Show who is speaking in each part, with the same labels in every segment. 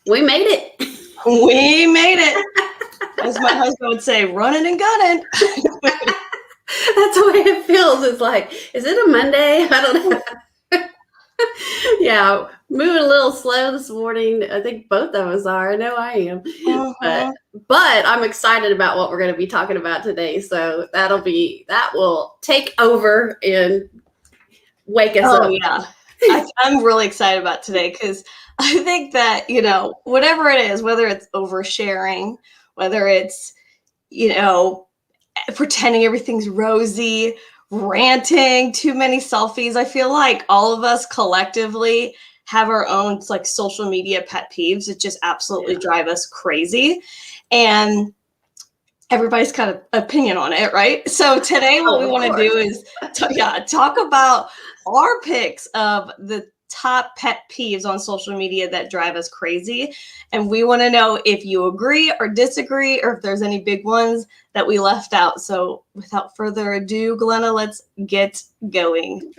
Speaker 1: We made it.
Speaker 2: We made it. As my husband would say, running and gunning.
Speaker 1: That's the way it feels. It's like, is it a Monday? I don't know. Yeah, moving a little slow this morning. I think both of us are. I know I am. But I'm excited about what we're going to be talking about today. So that will take over and wake us up.
Speaker 2: Oh, yeah. I'm really excited about today because I think that, whatever it is, whether it's oversharing, whether it's, pretending everything's rosy, ranting, too many selfies, I feel like all of us collectively have our own like social media pet peeves that just absolutely drive us crazy. And everybody's got an opinion on it, right? So today what we want to do is talk about our picks of the top pet peeves on social media that drive us crazy. And we want to know if you agree or disagree, or if there's any big ones that we left out. So without further ado, Glenna, let's get going.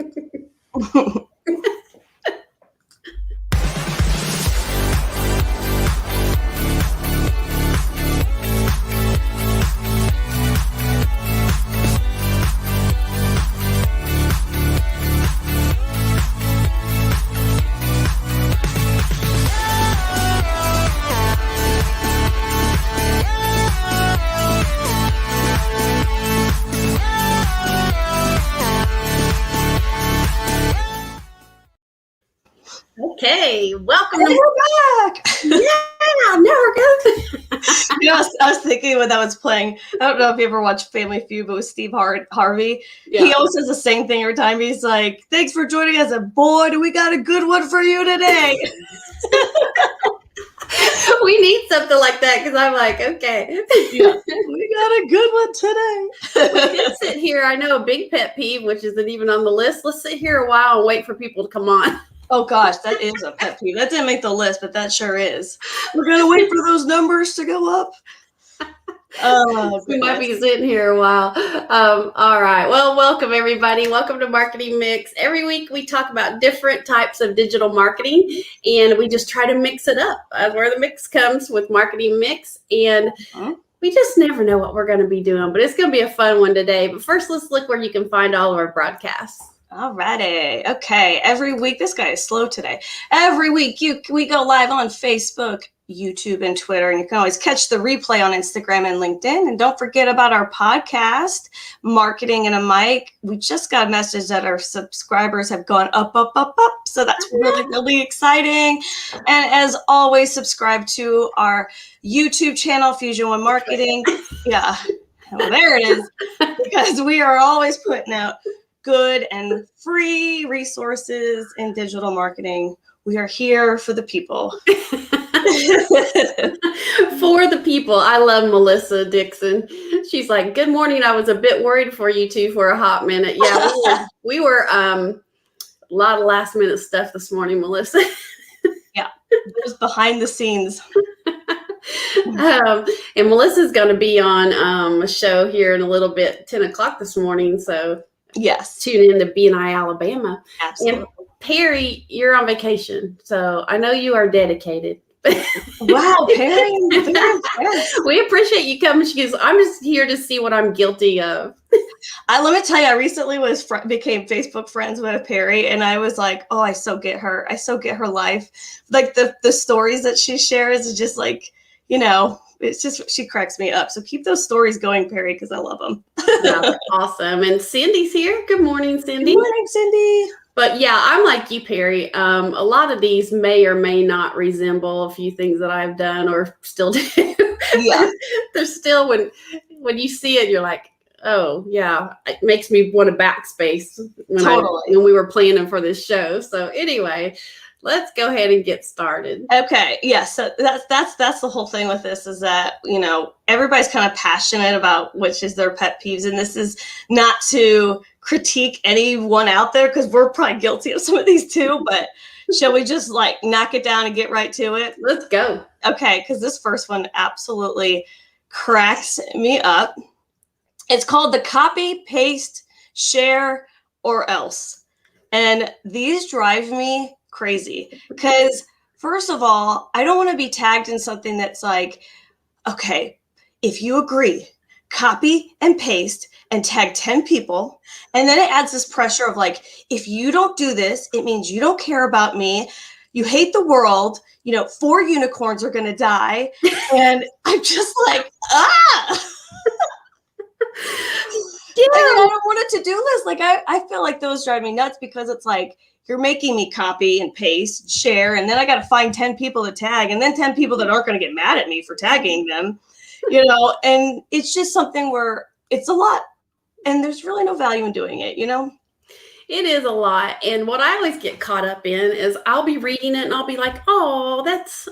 Speaker 1: Okay, welcome.
Speaker 2: And we're back.
Speaker 1: Yeah, now we're good.
Speaker 2: I was thinking when that was playing, I don't know if you ever watched Family Feud, but with Steve Harvey, he always says the same thing every time. He's like, thanks for joining us. And boy, do we got a good one for you today.
Speaker 1: We need something like that because I'm like, okay.
Speaker 2: Yeah, we got a good one today.
Speaker 1: We can sit here. I know a big pet peeve, which isn't even on the list. Let's sit here a while and wait for people to come on.
Speaker 2: Oh, gosh, that is a pet peeve. That didn't make the list, but that sure is. We're going to wait for those numbers to go up.
Speaker 1: We might be sitting here a while. All right. Well, welcome, everybody. Welcome to Marketing Mix. Every week we talk about different types of digital marketing, and we just try to mix it up. Where the mix comes with Marketing Mix, and we just never know what we're going to be doing, but it's going to be a fun one today. But first, let's look where you can find all of our broadcasts.
Speaker 2: Alrighty. Okay. Every week, this guy is slow today. Every week we go live on Facebook, YouTube, and Twitter, and you can always catch the replay on Instagram and LinkedIn. And don't forget about our podcast, Marketing and a Mic. We just got a message that our subscribers have gone up. So that's really, really exciting. And as always, subscribe to our YouTube channel, Fusion One Marketing. Yeah. Well, there it is. Because we are always putting out good and free resources in digital marketing. We are here for the people.
Speaker 1: For the people. I love Melissa Dixon. She's like, good morning. I was a bit worried for you two for a hot minute. Yeah, we were a lot of last minute stuff this morning, Melissa.
Speaker 2: Yeah, it was behind the scenes.
Speaker 1: And Melissa's going to be on a show here in a little bit, 10 o'clock this morning. So
Speaker 2: yes,
Speaker 1: tune in to BNI Alabama.
Speaker 2: Absolutely.
Speaker 1: And Perry, you're on vacation, so I know you are dedicated.
Speaker 2: Wow, Perry.
Speaker 1: We appreciate you coming. She goes, I'm just here to see what I'm guilty of.
Speaker 2: Let me tell you, I recently became Facebook friends with Perry, and I was like, oh, I so get her. I so get her life. Like the stories that she shares is just like, it's just, she cracks me up. So keep those stories going, Perry, because I love them.
Speaker 1: Yeah, awesome. And Cindy's here. Good morning, Cindy.
Speaker 2: Good morning, Cindy.
Speaker 1: But yeah, I'm like you, Perry. A lot of these may or may not resemble a few things that I've done or still do. Yeah. There's still, when you see it, you're like, oh, yeah, it makes me want to backspace when we were planning for this show. So anyway, let's go ahead and get started.
Speaker 2: Okay. Yeah. So that's the whole thing with this is that, everybody's kind of passionate about which is their pet peeves. And this is not to critique anyone out there because we're probably guilty of some of these too. But shall we just like knock it down and get right to it?
Speaker 1: Let's go.
Speaker 2: Okay. Because this first one absolutely cracks me up. It's called the copy, paste, share, or else. And these drive me crazy because First of all, I don't want to be tagged in something that's like, okay, if you agree, copy and paste and tag 10 people. And then it adds this pressure of like, if you don't do this, it means you don't care about me. You hate the world. 4 unicorns are going to die. And I'm just like,
Speaker 1: Yeah.
Speaker 2: And then I don't want a to-do list. Like I feel like those drive me nuts because it's like, you're making me copy and paste, share, and then I got to find 10 people to tag, and then 10 people that aren't going to get mad at me for tagging them, and it's just something where it's a lot, and there's really no value in doing it,
Speaker 1: It is a lot. And what I always get caught up in is I'll be reading it and I'll be like, that's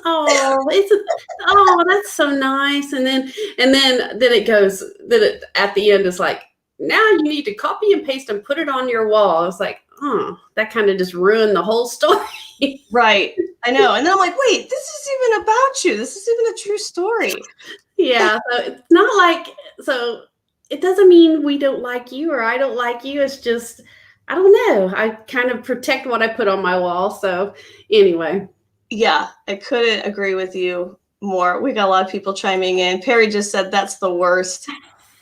Speaker 1: so nice. And then it goes, at the end is like, now you need to copy and paste and put it on your wall. It's like, that kind of just ruined the whole story.
Speaker 2: Right. I know. And then I'm like, wait, this is even about you. This is even a true story.
Speaker 1: Yeah. So it's not like, so it doesn't mean we don't like you or I don't like you. It's just, I don't know. I kind of protect what I put on my wall. So anyway.
Speaker 2: Yeah, I couldn't agree with you more. We got a lot of people chiming in. Perry just said that's the worst.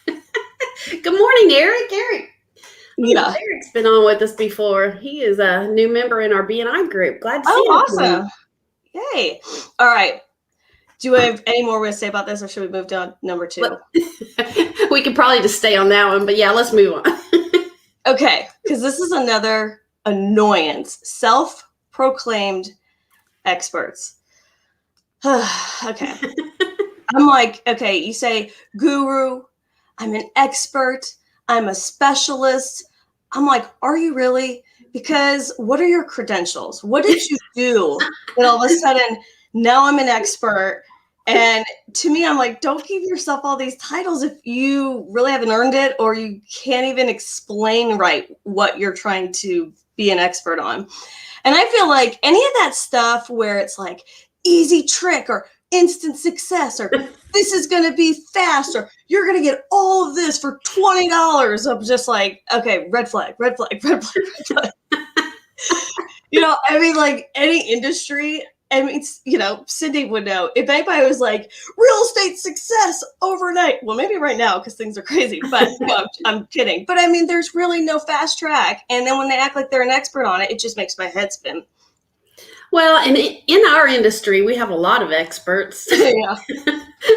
Speaker 1: Good morning, Eric.
Speaker 2: Yeah.
Speaker 1: Eric's been on with us before. He is a new member in our BNI group. Glad to see him.
Speaker 2: Awesome. Yay. All right. Do I have any more we to say about this, or should we move down number 2?
Speaker 1: We could probably just stay on that one, but yeah, let's move on.
Speaker 2: Okay, because this is another annoyance. Self-proclaimed experts. Okay. I'm like, okay, you say guru, I'm an expert, I'm a specialist. I'm like, are you really? Because what are your credentials? What did you do that all of a sudden now I'm an expert? And to me, I'm like, don't give yourself all these titles if you really haven't earned it, or you can't even explain right what you're trying to be an expert on. And I feel like any of that stuff where it's like easy trick or instant success, or this is going to be fast, or you're going to get all of this for $20. I'm just like, okay, red flag. I mean, like any industry, I mean, Cindy would know if anybody was like real estate success overnight. Well, maybe right now because things are crazy, but no, I'm kidding. But I mean, there's really no fast track. And then when they act like they're an expert on it, it just makes my head spin.
Speaker 1: Well, and in our industry, we have a lot of experts.
Speaker 2: Yeah.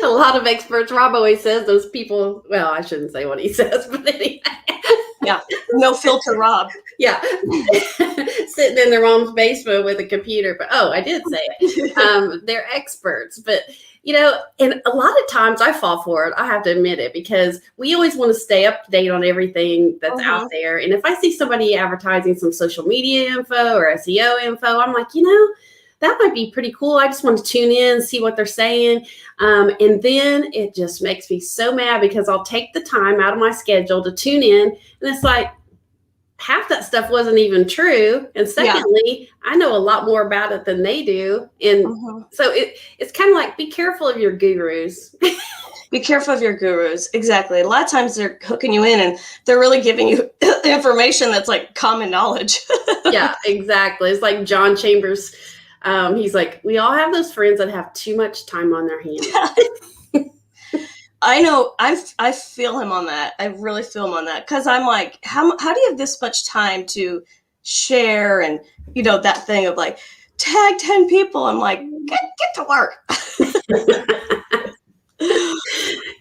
Speaker 1: A lot of experts. Rob always says those people, well, I shouldn't say what he says, but anyway.
Speaker 2: Yeah. No filter, Rob.
Speaker 1: Yeah. Sitting in their mom's basement with a computer. But, I did say it. They're experts. But, and a lot of times I fall for it. I have to admit it, because we always want to stay up to date on everything that's out there. And if I see somebody advertising some social media info or SEO info, I'm like, that might be pretty cool. I just want to tune in, see what they're saying. And then it just makes me so mad, because I'll take the time out of my schedule to tune in. And it's like, half that stuff wasn't even true. And secondly, I know a lot more about it than they do. And so it's kind of like, be careful of your gurus.
Speaker 2: Be careful of your gurus. Exactly. A lot of times they're hooking you in and they're really giving you information that's like common knowledge.
Speaker 1: Yeah, exactly. It's like John Chambers. He's like, we all have those friends that have too much time on their hands.
Speaker 2: I know. I feel him on that. I really feel him on that, because I'm like, how do you have this much time to share, and that thing of like tag 10 people? I'm like, get to work.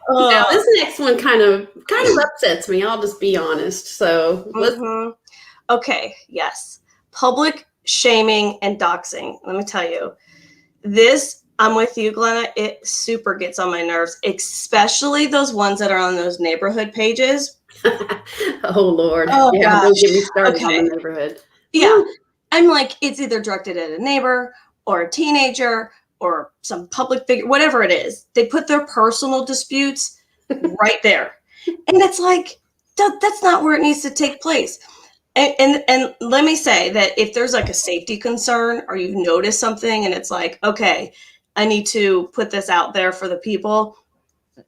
Speaker 1: Now this next one kind of upsets me. I'll just be honest. So
Speaker 2: okay, yes, public shaming and doxing. Let me tell you, this. I'm with you, Glenna. It super gets on my nerves, especially those ones that are on those neighborhood pages.
Speaker 1: Oh, Lord.
Speaker 2: Oh,
Speaker 1: yeah,
Speaker 2: gosh.
Speaker 1: Don't get me started on the neighborhood.
Speaker 2: Yeah. I'm like, it's either directed at a neighbor or a teenager or some public figure, whatever it is. They put their personal disputes right there. And it's like, that's not where it needs to take place. And let me say that if there's like a safety concern, or you've noticed something and it's like, okay, I need to put this out there for the people,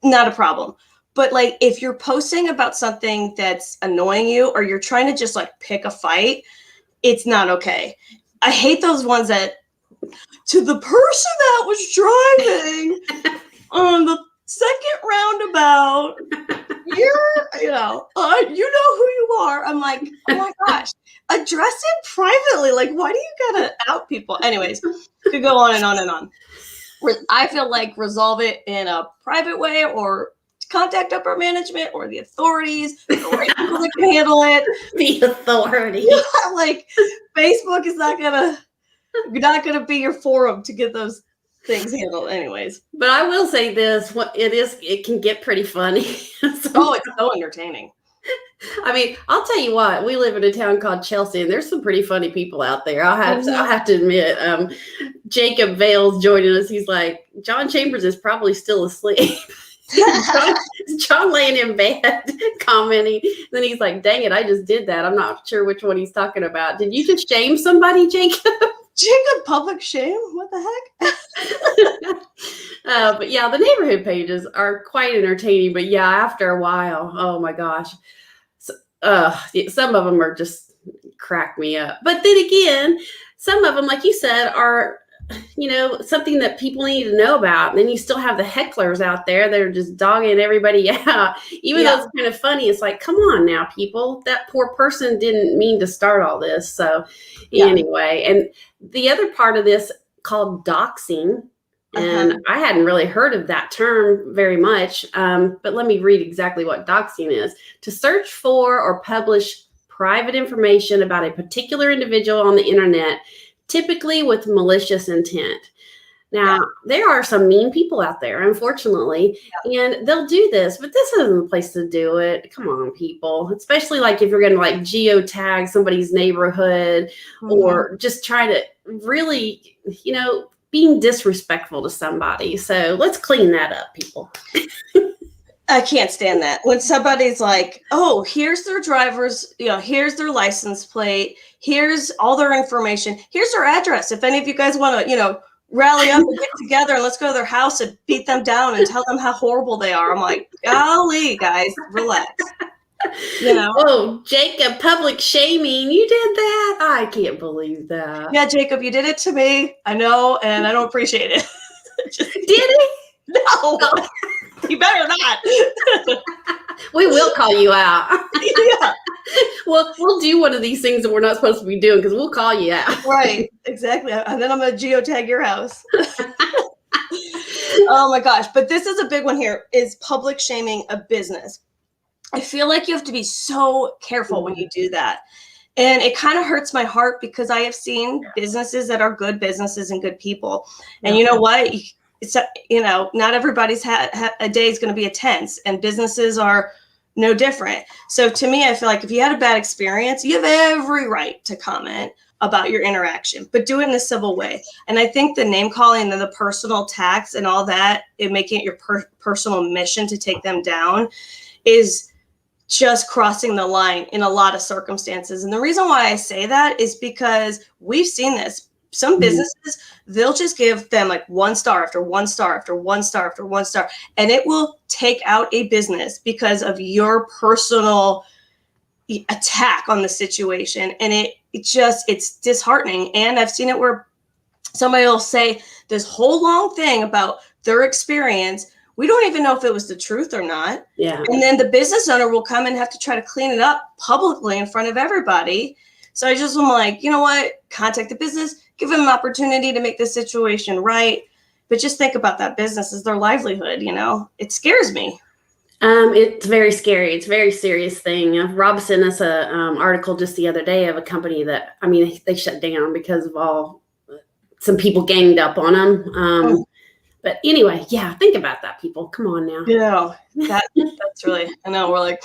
Speaker 2: not a problem. But like, if you're posting about something that's annoying you, or you're trying to just like pick a fight, it's not okay. I hate those ones that To the person that was driving on the second roundabout, you know who you are. I'm like, oh my gosh, address it privately. Like, why do you gotta out people? Anyways, could go on and on and on. I feel like resolve it in a private way, or contact upper management or the authorities, the right people that can handle it.
Speaker 1: The authority.
Speaker 2: Yeah, like Facebook is not gonna be your forum to get those things handled. Anyways,
Speaker 1: but I will say this: it can get pretty funny.
Speaker 2: Oh, it's so entertaining.
Speaker 1: I mean, I'll tell you what. We live in a town called Chelsea, and there's some pretty funny people out there. I'll have to admit. Jacob Vale's joining us. He's like, John Chambers is probably still asleep. John laying in bed commenting. Then he's like, dang it, I just did that. I'm not sure which one he's talking about. Did you just shame somebody, Jacob?
Speaker 2: Jacob, public shame? What the
Speaker 1: heck? But yeah, the neighborhood pages are quite entertaining. But yeah, after a while, oh my gosh. Some of them are just crack me up. But then again, some of them, like you said, are something that people need to know about. And then you still have the hecklers out there that are just dogging everybody out. Even though it's kind of funny, it's like, come on now, people. That poor person didn't mean to start all this. So anyway, and the other part of this called doxing, and I hadn't really heard of that term very much, but let me read exactly what doxing is. To search for or publish private information about a particular individual on the internet, typically with malicious intent. Now, there are some mean people out there, unfortunately, and they'll do this, but this isn't the place to do it. Come on, people, especially like if you're going to like geotag somebody's neighborhood or just try to really, being disrespectful to somebody. So let's clean that up, people.
Speaker 2: I can't stand that. When somebody's like, oh, here's their driver's, here's their license plate, here's all their information, here's their address. If any of you guys want to, rally up and get together and let's go to their house and beat them down and tell them how horrible they are. I'm like, golly, guys, relax.
Speaker 1: Oh, Jacob, public shaming. You did that? I can't believe that.
Speaker 2: Yeah, Jacob, you did it to me. I know, and I don't appreciate it.
Speaker 1: Did he?
Speaker 2: No. You better not.
Speaker 1: We will call you out.
Speaker 2: Yeah.
Speaker 1: Well, we'll do one of these things that we're not supposed to be doing because we'll call you out.
Speaker 2: Right. Exactly. And then I'm going to geotag your house. Oh my gosh. But this is a big one here, is public shaming a business. I feel like you have to be so careful when you do that. And it kind of hurts my heart because I have seen businesses that are good businesses and good people. And you know what? It's, not everybody's a day is going to be a tense, and businesses are no different. So to me, I feel like if you had a bad experience, you have every right to comment about your interaction, but do it in a civil way. And I think the name calling and the personal attacks and all that, and making it your personal mission to take them down, is just crossing the line in a lot of circumstances. And the reason why I say that is because we've seen this. Some businesses, they'll just give them like 1 star after 1 star after 1 star after 1 star, and it will take out a business because of your personal attack on the situation. And it's disheartening. And I've seen it where somebody will say this whole long thing about their experience. We don't even know if it was the truth or not.
Speaker 1: Yeah.
Speaker 2: And then the business owner will come and have to try to clean it up publicly in front of everybody. So I just am like, you know what? Contact the business, give them an opportunity to make the situation right. But just think about that business as their livelihood, It scares me.
Speaker 1: It's very scary. It's a very serious thing. Rob sent us a article just the other day of a company that, they shut down because of some people ganged up on them. But anyway, think about that, people. Come on now.
Speaker 2: That's really, I know, we're like,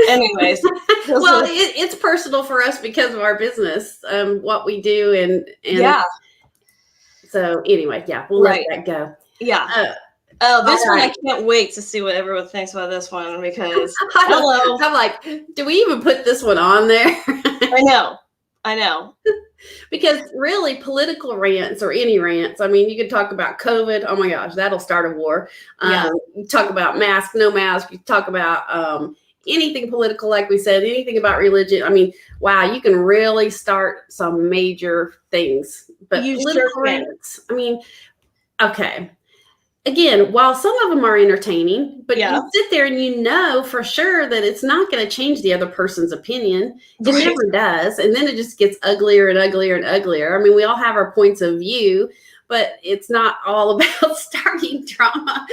Speaker 2: anyways.
Speaker 1: Well, it's personal for us because of our business, what we do. And so anyway, we'll let that go.
Speaker 2: Yeah. This one, I can't wait to see what everyone thinks about this one because,
Speaker 1: I'm like, do we even put this one on there?
Speaker 2: I know.
Speaker 1: Because really, political rants or any rants, you could talk about COVID. Oh my gosh, that'll start a war. You talk about mask, no mask. You talk about anything political, like we said, anything about religion. I mean, wow, you can really start some major things. But
Speaker 2: You
Speaker 1: political
Speaker 2: sure can.
Speaker 1: rants, I mean, okay. Again, while some of them are entertaining, but
Speaker 2: Yeah.
Speaker 1: you sit there and you know for sure that it's not going to change the other person's opinion. It
Speaker 2: Right.
Speaker 1: never does. And then it just gets uglier and uglier and uglier. I mean, we all have our points of view, but it's not all about starting drama.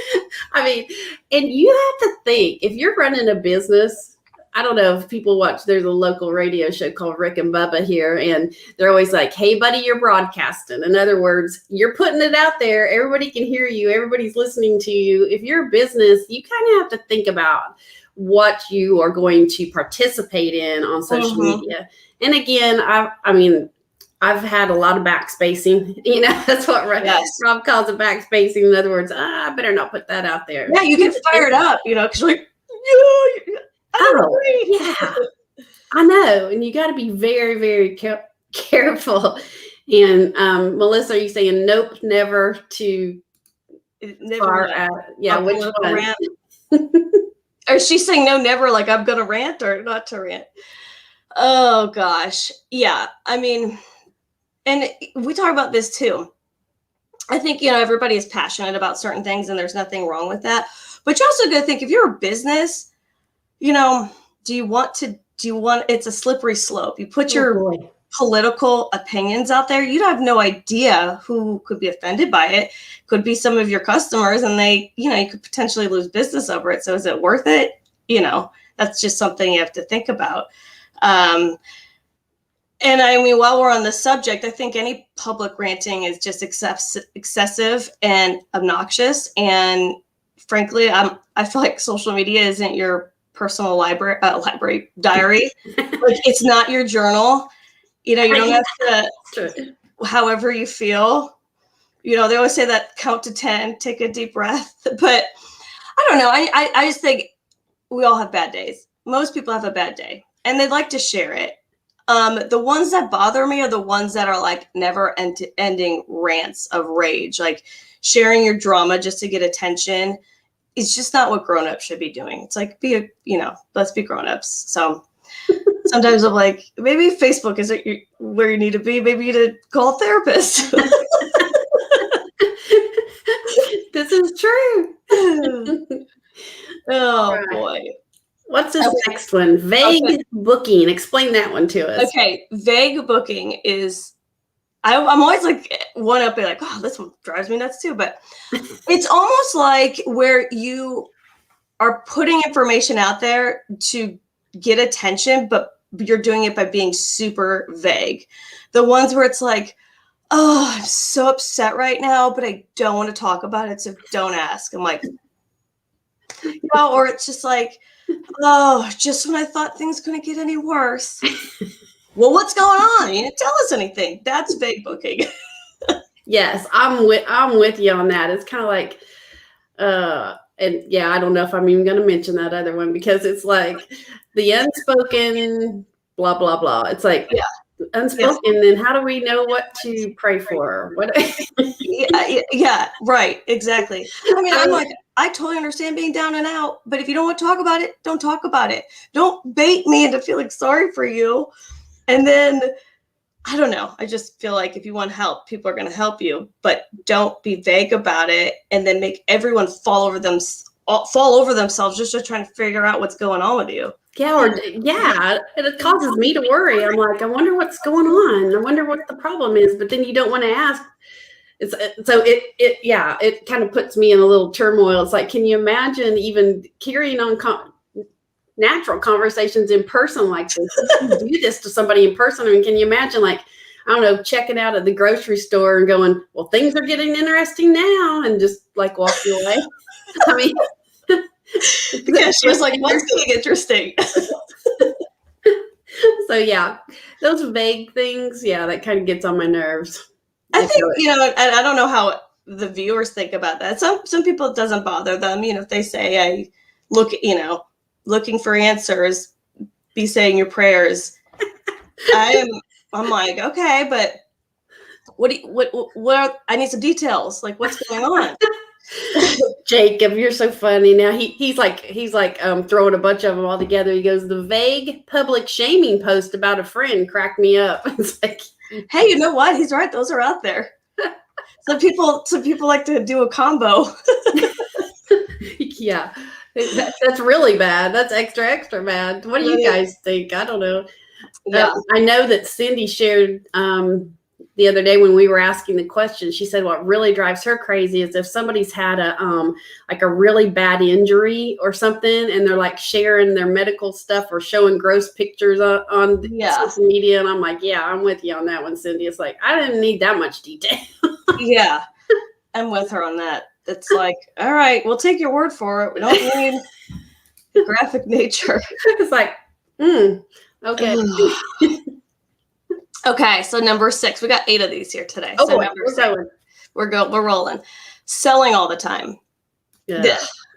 Speaker 1: I mean, and you have to think, if you're running a business, I don't know if people watch, there's a local radio show called Rick and Bubba here, and they're always like, hey, buddy, you're broadcasting. In other words, you're putting it out there. Everybody can hear you. Everybody's listening to you. If you're a business, you kind of have to think about what you are going to participate in on social media. And again, I mean, I've had a lot of backspacing. You know, that's what Rob calls it, backspacing. In other words, I better not put that out there.
Speaker 2: Yeah, you get fired up, you know, because you're like,
Speaker 1: yeah, I know. And you got to be very, very careful. And Melissa, are you saying nope, never to far out? Yeah, which one?
Speaker 2: Rant. Or she's saying no, never, like I'm going to rant or not to rant. Oh, gosh. Yeah, I mean, and we talk about this too. I think, you know, everybody is passionate about certain things and there's nothing wrong with that. But you also got to think, if you're a business, you know, it's a slippery slope. You put your political opinions out there, you have no idea who could be offended by it. Could be some of your customers, and they, you know, you could potentially lose business over it. So is it worth it? You know, that's just something you have to think about. And I mean, while we're on the subject, I think any public ranting is just excessive and obnoxious. And frankly, I feel like social media isn't your personal library diary. Like, it's not your journal. You know, you don't have to, however you feel. You know, they always say that count to 10, take a deep breath. But I don't know. I just think we all have bad days. Most people have a bad day and they'd like to share it. The ones that bother me are the ones that are like never ending rants of rage, like sharing your drama just to get attention. It's just not what grown-ups should be doing. It's like, let's be grown-ups. So sometimes I'm like, maybe Facebook isn't where you need to be. Maybe you need to call a therapist.
Speaker 1: This is true.
Speaker 2: Oh, boy.
Speaker 1: What's this next one? Vague booking. Explain that one to us.
Speaker 2: Okay. Vague booking is, I'm always like, one up, like, oh, this one drives me nuts too. But it's almost like where you are putting information out there to get attention, but you're doing it by being super vague. The ones where it's like, oh, I'm so upset right now, but I don't want to talk about it, so don't ask. I'm like, or it's just like, oh, just when I thought things couldn't get any worse. Well, what's going on? You didn't tell us anything. That's vague booking.
Speaker 1: Yes, I'm with you on that. It's kind of like, and yeah, I don't know if I'm even going to mention that other one, because it's like the unspoken blah blah blah. It's like unspoken. Then how do we know what to pray for? What?
Speaker 2: yeah, right, exactly. I mean, I'm like, I totally understand being down and out, but if you don't want to talk about it, don't talk about it. Don't bait me into feeling sorry for you. And then, I don't know. I just feel like if you want help, people are going to help you, but don't be vague about it and then make everyone fall over themselves just to try to figure out what's going on with you.
Speaker 1: Yeah, it causes me to worry. I'm like, I wonder what's going on. I wonder what the problem is, but then you don't want to ask. It kind of puts me in a little turmoil. It's like, can you imagine even carrying on natural conversations in person like this? You do this to somebody in person. I mean, can you imagine, like, I don't know, checking out at the grocery store and going, well, things are getting interesting now, and just like walking away? I mean,
Speaker 2: yeah, she was like, what's getting interesting?
Speaker 1: So yeah, those vague things, that kind of gets on my nerves.
Speaker 2: I think, and I don't know how the viewers think about that. Some people, it doesn't bother them. If they say, I look, looking for answers, be saying your prayers. I'm like, okay, but what I need some details. Like, what's going on?
Speaker 1: Jacob, you're so funny. Now he's like throwing a bunch of them all together. He goes, the vague public shaming post about a friend cracked me up. It's like,
Speaker 2: hey, you know what? He's right. Those are out there. Some people like to do a combo.
Speaker 1: Yeah, that's really bad. That's extra bad. What do you guys think? I don't know.
Speaker 2: Yeah.
Speaker 1: I know that Cindy shared the other day when we were asking the question. She said what really drives her crazy is if somebody's had a really bad injury or something, and they're like sharing their medical stuff or showing gross pictures on social media. And I'm like, yeah, I'm with you on that one, Cindy. It's like, I didn't need that much detail.
Speaker 2: Yeah, I'm with her on that. It's like, all right, we'll take your word for it. We don't need the graphic nature.
Speaker 1: It's like, okay.
Speaker 2: Okay, so number 6. We got 8 of these here today.
Speaker 1: Oh,
Speaker 2: so
Speaker 1: boy,
Speaker 2: we're rolling. Selling all the time.
Speaker 1: Yeah.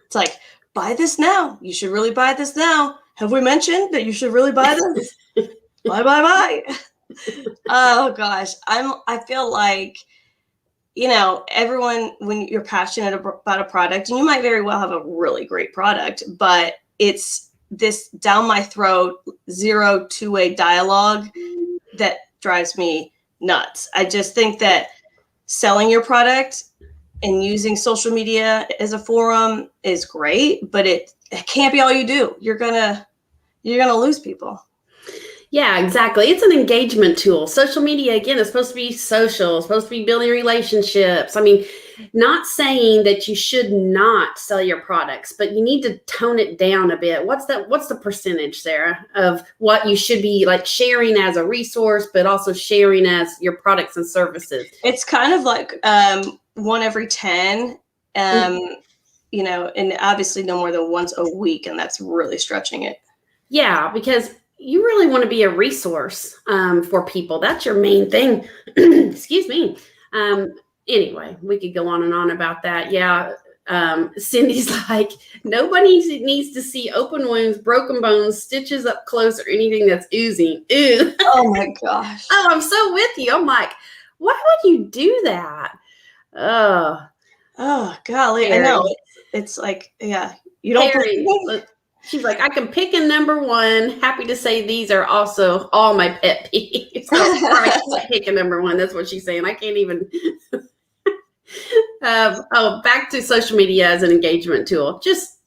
Speaker 2: It's like, buy this now. You should really buy this now. Have we mentioned that you should really buy this? Buy. Oh gosh, I feel like, everyone, when you're passionate about a product, and you might very well have a really great product, but it's this down my throat, 0 two-way dialogue that drives me nuts. I just think that selling your product and using social media as a forum is great, but it can't be all you do. You're gonna lose people.
Speaker 1: Yeah, exactly. It's an engagement tool. Social media, again, is supposed to be social, it's supposed to be building relationships. I mean, not saying that you should not sell your products, but you need to tone it down a bit. What's the percentage, Sarah, of what you should be like sharing as a resource, but also sharing as your products and services?
Speaker 2: It's kind of like 1 every 10, and obviously no more than once a week, and that's really stretching it.
Speaker 1: Yeah, because you really want to be a resource for people. That's your main thing. Excuse me. Anyway, we could go on and on about that. Yeah. Cindy's like, nobody needs to see open wounds, broken bones, stitches up close, or anything that's oozing. Ew.
Speaker 2: Oh my gosh.
Speaker 1: Oh, I'm so with you. I'm like, why would you do that? Oh
Speaker 2: golly. Harry. I know. It's like, yeah, you don't.
Speaker 1: Harry, she's like, I can pick a number 1. Happy to say these are also all my pet peeves. So I can't pick a number 1. That's what she's saying. I can't even. Back to social media as an engagement tool. Just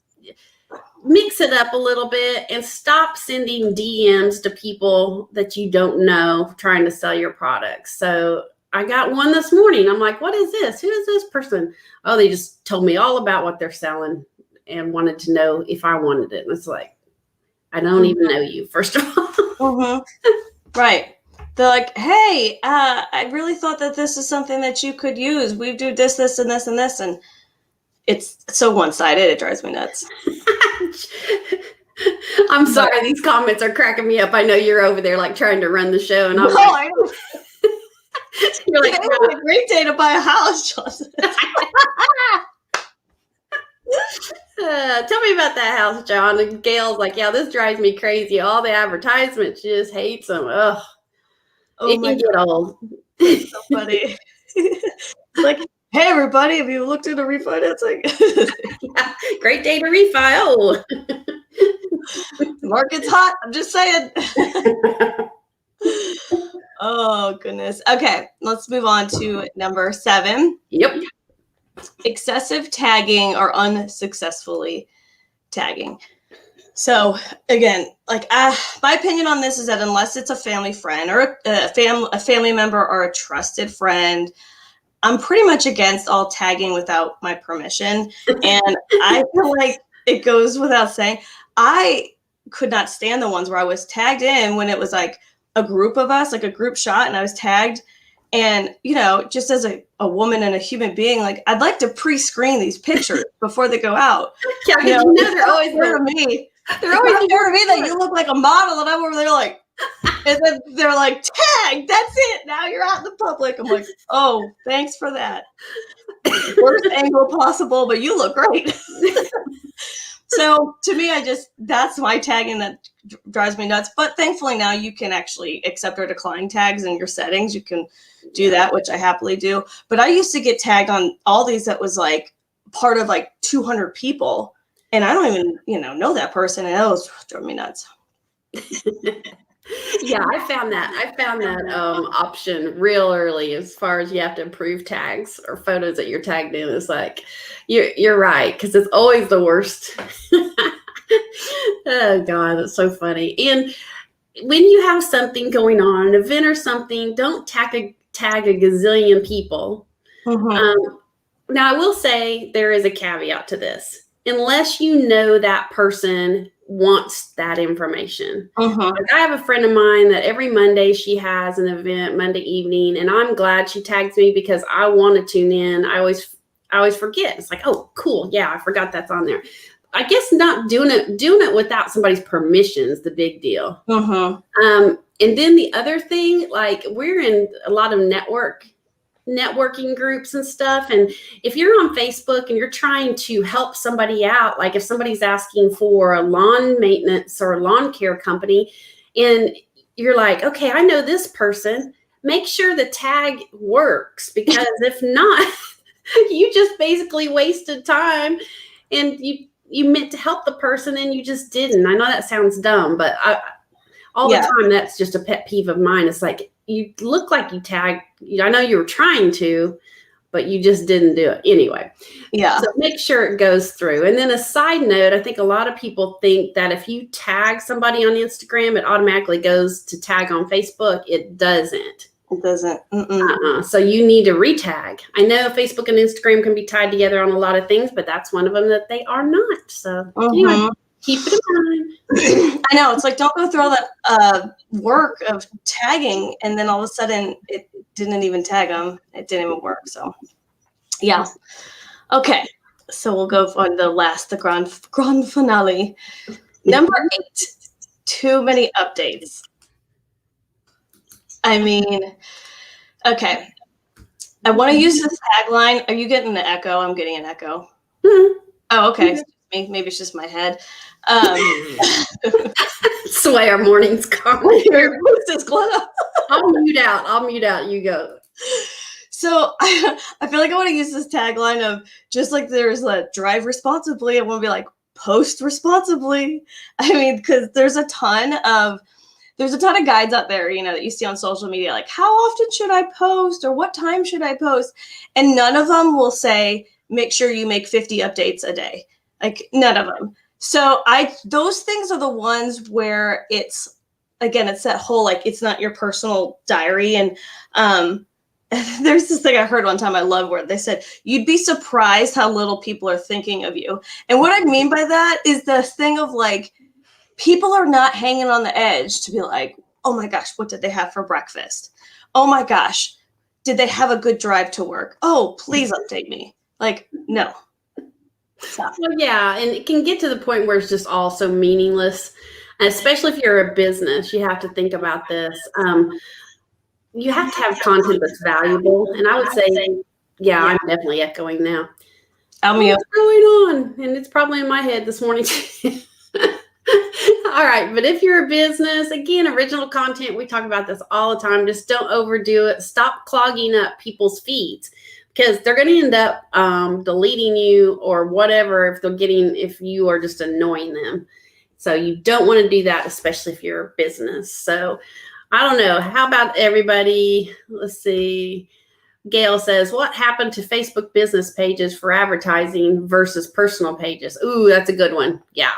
Speaker 1: mix it up a little bit and stop sending DMs to people that you don't know trying to sell your products. So I got one this morning. I'm like, what is this? Who is this person? Oh, they just told me all about what they're selling and wanted to know if I wanted it. And it's like, I don't even know you, first of all.
Speaker 2: Right. They're like, hey, I really thought that this is something that you could use. We do this, and this, and this. And it's so one-sided. It drives me nuts.
Speaker 1: I'm sorry. These comments are cracking me up. I know you're over there like trying to run the show. And I'm
Speaker 2: like, you're like, it was a great day to buy a house, Johnson.
Speaker 1: Tell me about that house, John. And Gail's like, yeah, this drives me crazy. All the advertisements, she just hates them. Ugh. It can get old.
Speaker 2: That's so funny. Like, hey, everybody, have you looked into refinancing?
Speaker 1: Yeah, great day to refi. Oh.
Speaker 2: The market's hot. I'm just saying. Oh, goodness. Okay, let's move on to number 7.
Speaker 1: Yep.
Speaker 2: Excessive tagging or unsuccessfully tagging. So again, like my opinion on this is that unless it's a family friend or a family member or a trusted friend, I'm pretty much against all tagging without my permission. And I feel like it goes without saying, I could not stand the ones where I was tagged in when it was like a group of us, like a group shot, and I was tagged. And, just as a woman and a human being, like, I'd like to pre-screen these pictures before they go out.
Speaker 1: Yeah, they're always
Speaker 2: there to me. They're always there to me that you look like a model, and I'm over there like, and then they're like, tag, that's it. Now you're out in the public. I'm like, oh, thanks for that. Worst angle possible, but you look great. So to me, that's my tagging that drives me nuts. But thankfully now you can actually accept or decline tags in your settings. You can do that, which I happily do. But I used to get tagged on all these that was like part of like 200 people, and I don't even, know that person, and that was drove me nuts.
Speaker 1: Yeah, I found that option real early as far as you have to approve tags or photos that you're tagged in. It's like you're right, because it's always the worst. Oh God, that's so funny. And when you have something going on, an event or something, don't tag a gazillion people. Now, I will say there is a caveat to this. Unless you know that person wants that information. Like, I have a friend of mine that every Monday she has an event Monday evening, and I'm glad she tags me because I want to tune in. I always forget. It's like, oh, cool. Yeah, I forgot that's on there. I guess not doing it without somebody's permission is the big deal. And then the other thing, like, we're in a lot of networking groups and stuff, and if you're on Facebook and you're trying to help somebody out, like if somebody's asking for a lawn maintenance or a lawn care company, and you're like, okay, I know this person, make sure the tag works, because if not, you just basically wasted time, and you meant to help the person and you just didn't. I know that sounds dumb, but all the time, that's just a pet peeve of mine. It's like, you look like you tagged, I know you were trying to, but you just didn't do it anyway.
Speaker 2: Yeah.
Speaker 1: So make sure it goes through. And then a side note, I think a lot of people think that if you tag somebody on Instagram, it automatically goes to tag on Facebook. It doesn't.
Speaker 2: It doesn't.
Speaker 1: So you need to retag. I know Facebook and Instagram can be tied together on a lot of things, but that's one of them that they are not. So anyway, keep it in mind.
Speaker 2: I know. It's like, don't go through all that work of tagging, and then all of a sudden it didn't even tag them. It didn't even work. So, yeah. Okay. So we'll go on the grand finale. Number 8, too many updates. I mean, okay. I want to use this tagline. Are you getting an echo? I'm getting an echo. Oh, okay. Maybe it's just my head.
Speaker 1: That's the way our mornings go. I'll mute out. You go.
Speaker 2: So I feel like I want to use this tagline of, just like there's a drive responsibly, I want to be like, post responsibly. I mean, because there's a ton of guides out there, that you see on social media, like, how often should I post, or what time should I post? And none of them will say, make sure you make 50 updates a day. Like, none of them. So those things are the ones where it's that whole, like, it's not your personal diary. And there's this thing I heard one time I love, where they said, you'd be surprised how little people are thinking of you. And what I mean by that is the thing of, like, people are not hanging on the edge to be like, oh my gosh, what did they have for breakfast? Oh my gosh, did they have a good drive to work? Oh, please update me. Like, no. Stop.
Speaker 1: Well, yeah, and it can get to the point where it's just all so meaningless. And especially if you're a business, you have to think about this. You have to have content that's valuable. And I would say, yeah, I'm definitely echoing now. What's going on? And it's probably in my head this morning too. All right. But if you're a business, again, original content, we talk about this all the time. Just don't overdo it. Stop clogging up people's feeds, because they're going to end up deleting you or whatever if you are just annoying them. So you don't want to do that, especially if you're a business. So I don't know. How about everybody? Let's see. Gail says, what happened to Facebook business pages for advertising versus personal pages? Ooh, that's a good one. Yeah.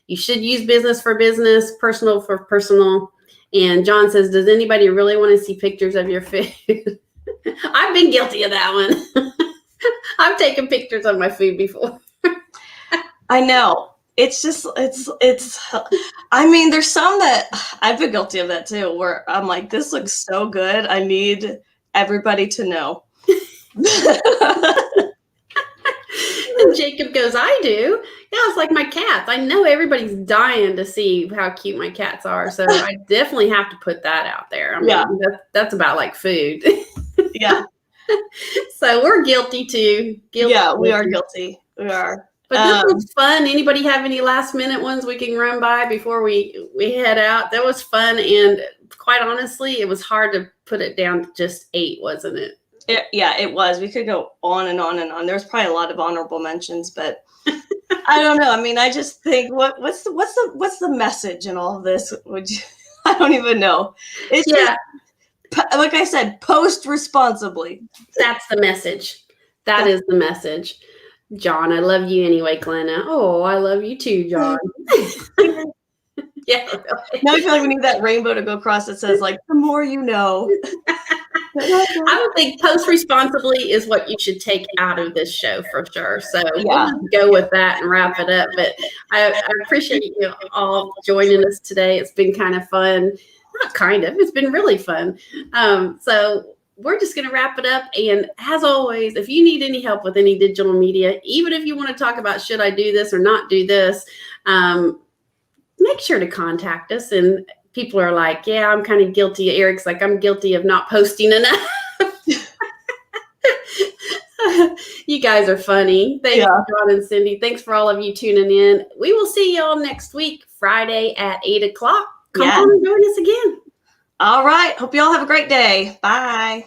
Speaker 1: You should use business for business, personal for personal. And John says, does anybody really want to see pictures of your food? I've been guilty of that one. I've taken pictures of my food before.
Speaker 2: I know. It's just, I mean, there's some that I've been guilty of that too, where I'm like, this looks so good. I need everybody to know.
Speaker 1: And Jacob goes, I do. Yeah, it's like my cats. I know everybody's dying to see how cute my cats are. So I definitely have to put that out there. I mean, that's about like food.
Speaker 2: Yeah.
Speaker 1: So we're guilty too.
Speaker 2: Yeah, we are guilty. We are.
Speaker 1: But this was fun. Anybody have any last minute ones we can run by before we head out? That was fun. And quite honestly, it was hard to put it down to just 8, wasn't it?
Speaker 2: It was. We could go on and on and on. There's probably a lot of honorable mentions, but I don't know. I mean, I just think what's the message in all of this? I don't even know. It's just, like I said, post responsibly.
Speaker 1: That's the message. That is the message. John, I love you anyway, Glenna. Oh, I love you too, John. Yeah. Really.
Speaker 2: Now I feel like we need that rainbow to go across that says, like, the more you know.
Speaker 1: I would think post responsibly is what you should take out of this show for sure. So we'll just go with that and wrap it up. But I appreciate you all joining us today. It's been kind of fun. Not kind of, it's been really fun. So we're just going to wrap it up. And as always, if you need any help with any digital media, even if you want to talk about should I do this or not do this, make sure to contact us. And people are like, yeah, I'm kind of guilty. Eric's like, I'm guilty of not posting enough. You guys are funny. Thanks, John and Cindy. Thanks for all of you tuning in. We will see y'all next week, Friday at 8 o'clock. Come on and join us again.
Speaker 2: All right. Hope you all have a great day. Bye.